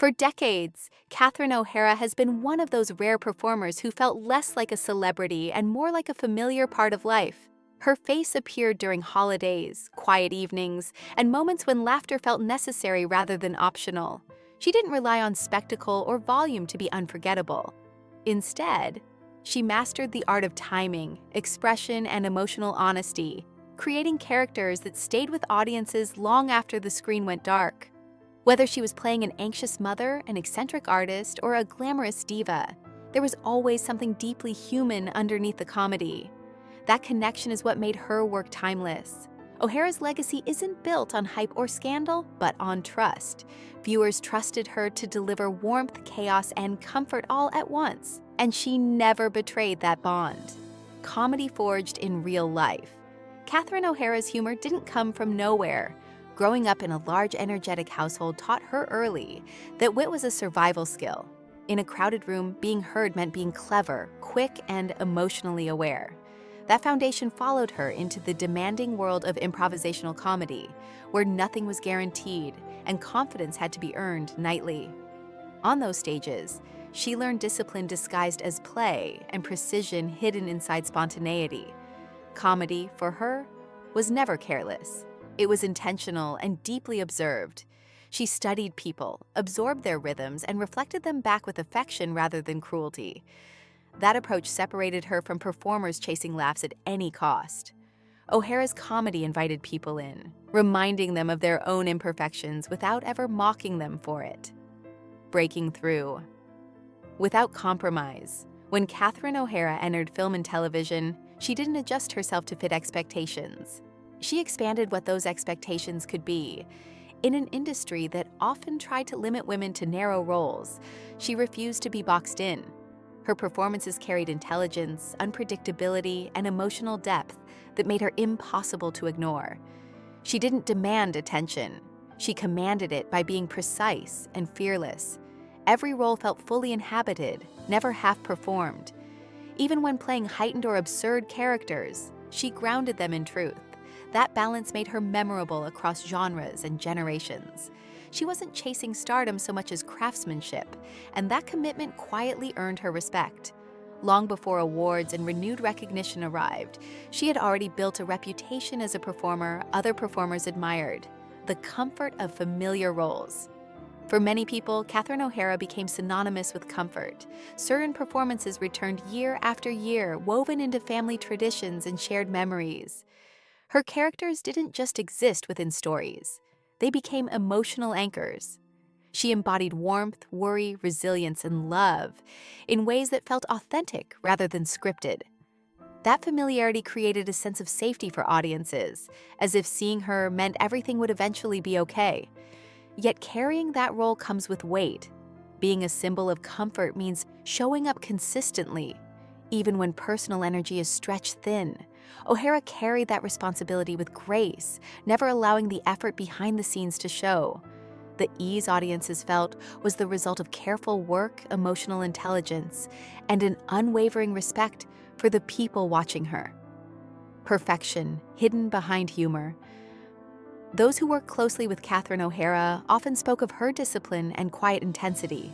For decades, Catherine O'Hara has been one of those rare performers who felt less like a celebrity and more like a familiar part of life. Her face appeared during holidays, quiet evenings, and moments when laughter felt necessary rather than optional. She didn't rely on spectacle or volume to be unforgettable. Instead, she mastered the art of timing, expression, and emotional honesty, creating characters that stayed with audiences long after the screen went dark. Whether she was playing an anxious mother, an eccentric artist, or a glamorous diva, there was always something deeply human underneath the comedy. That connection is what made her work timeless. O'Hara's legacy isn't built on hype or scandal, but on trust. Viewers trusted her to deliver warmth, chaos, and comfort all at once, and she never betrayed that bond. Comedy forged in real life. Catherine O'Hara's humor didn't come from nowhere. Growing up in a large, energetic household taught her early that wit was a survival skill. In a crowded room, being heard meant being clever, quick, and emotionally aware. That foundation followed her into the demanding world of improvisational comedy, where nothing was guaranteed and confidence had to be earned nightly. On those stages, she learned discipline disguised as play and precision hidden inside spontaneity. Comedy, for her, was never careless. It was intentional and deeply observed. She studied people, absorbed their rhythms, and reflected them back with affection rather than cruelty. That approach separated her from performers chasing laughs at any cost. O'Hara's comedy invited people in, reminding them of their own imperfections without ever mocking them for it. Breaking through. Without compromise, when Catherine O'Hara entered film and television, she didn't adjust herself to fit expectations. She expanded what those expectations could be. In an industry that often tried to limit women to narrow roles, she refused to be boxed in. Her performances carried intelligence, unpredictability, and emotional depth that made her impossible to ignore. She didn't demand attention. She commanded it by being precise and fearless. Every role felt fully inhabited, never half-performed. Even when playing heightened or absurd characters, she grounded them in truth. That balance made her memorable across genres and generations. She wasn't chasing stardom so much as craftsmanship, and that commitment quietly earned her respect. Long before awards and renewed recognition arrived, she had already built a reputation as a performer other performers admired, the comfort of familiar roles. For many people, Catherine O'Hara became synonymous with comfort. Certain performances returned year after year, woven into family traditions and shared memories. Her characters didn't just exist within stories. They became emotional anchors. She embodied warmth, worry, resilience, and love in ways that felt authentic rather than scripted. That familiarity created a sense of safety for audiences, as if seeing her meant everything would eventually be okay. Yet carrying that role comes with weight. Being a symbol of comfort means showing up consistently, even when personal energy is stretched thin. O'Hara carried that responsibility with grace, never allowing the effort behind the scenes to show. The ease audiences felt was the result of careful work, emotional intelligence, and an unwavering respect for the people watching her. Perfection, hidden behind humor. Those who worked closely with Catherine O'Hara often spoke of her discipline and quiet intensity.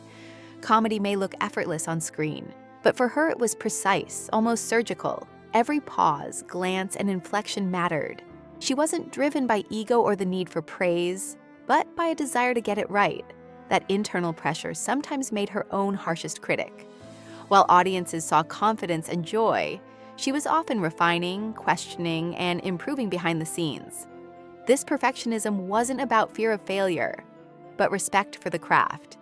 Comedy may look effortless on screen, but for her it was precise, almost surgical. Every pause, glance, and inflection mattered. She wasn't driven by ego or the need for praise, but by a desire to get it right. That internal pressure sometimes made her own harshest critic. While audiences saw confidence and joy, she was often refining, questioning, and improving behind the scenes. This perfectionism wasn't about fear of failure, but respect for the craft.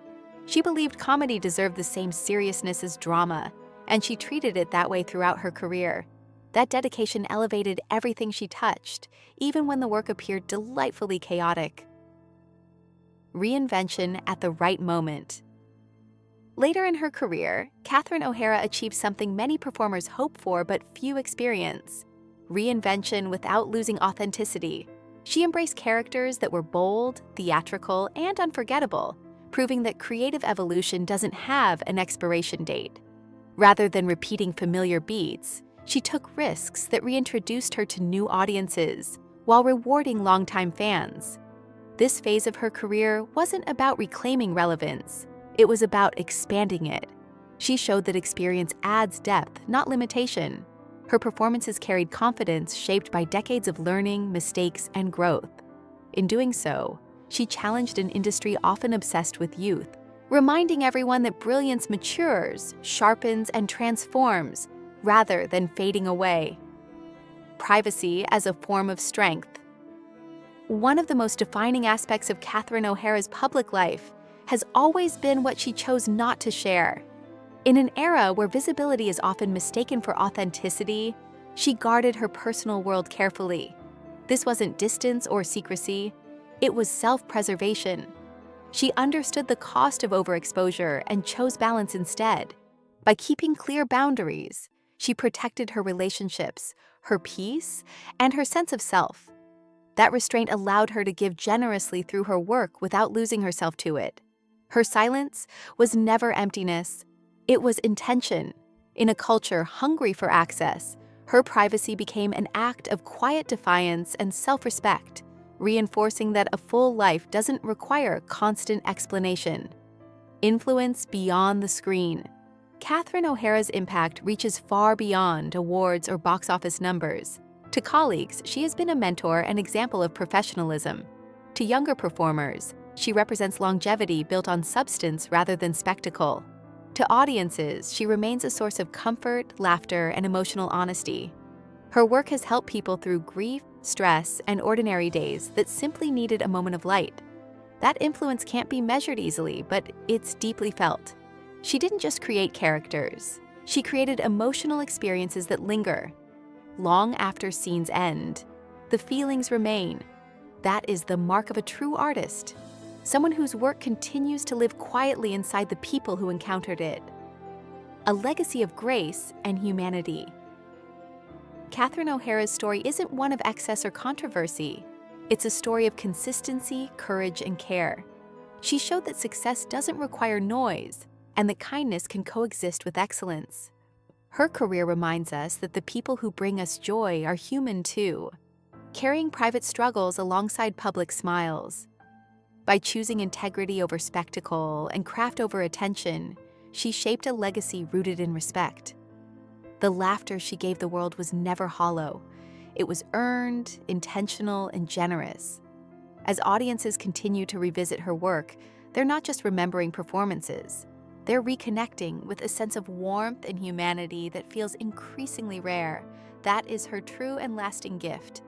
She believed comedy deserved the same seriousness as drama, and she treated it that way throughout her career. That dedication elevated everything she touched, even when the work appeared delightfully chaotic. Reinvention at the right moment. Later in her career, Catherine O'Hara achieved something many performers hope for but few experience: reinvention without losing authenticity. She embraced characters that were bold, theatrical, and unforgettable, proving that creative evolution doesn't have an expiration date. Rather than repeating familiar beats, she took risks that reintroduced her to new audiences while rewarding longtime fans. This phase of her career wasn't about reclaiming relevance. It was about expanding it. She showed that experience adds depth, not limitation. Her performances carried confidence shaped by decades of learning, mistakes, and growth. In doing so, she challenged an industry often obsessed with youth, reminding everyone that brilliance matures, sharpens, and transforms, rather than fading away. Privacy as a form of strength. One of the most defining aspects of Catherine O'Hara's public life has always been what she chose not to share. In an era where visibility is often mistaken for authenticity, she guarded her personal world carefully. This wasn't distance or secrecy, it was self-preservation. She understood the cost of overexposure and chose balance instead. By keeping clear boundaries, she protected her relationships, her peace, and her sense of self. That restraint allowed her to give generously through her work without losing herself to it. Her silence was never emptiness, it was intention. In a culture hungry for access, her privacy became an act of quiet defiance and self-respect, reinforcing that a full life doesn't require constant explanation. Influence beyond the screen. Catherine O'Hara's impact reaches far beyond awards or box office numbers. To colleagues, she has been a mentor and example of professionalism. To younger performers, she represents longevity built on substance rather than spectacle. To audiences, she remains a source of comfort, laughter, and emotional honesty. Her work has helped people through grief, stress, and ordinary days that simply needed a moment of light. That influence can't be measured easily, but it's deeply felt. She didn't just create characters. She created emotional experiences that linger. Long after scenes end, the feelings remain. That is the mark of a true artist, someone whose work continues to live quietly inside the people who encountered it. A legacy of grace and humanity. Catherine O'Hara's story isn't one of excess or controversy. It's a story of consistency, courage, and care. She showed that success doesn't require noise, and that kindness can coexist with excellence. Her career reminds us that the people who bring us joy are human too, carrying private struggles alongside public smiles. By choosing integrity over spectacle and craft over attention, she shaped a legacy rooted in respect. The laughter she gave the world was never hollow. It was earned, intentional, and generous. As audiences continue to revisit her work, they're not just remembering performances. They're reconnecting with a sense of warmth and humanity that feels increasingly rare. That is her true and lasting gift.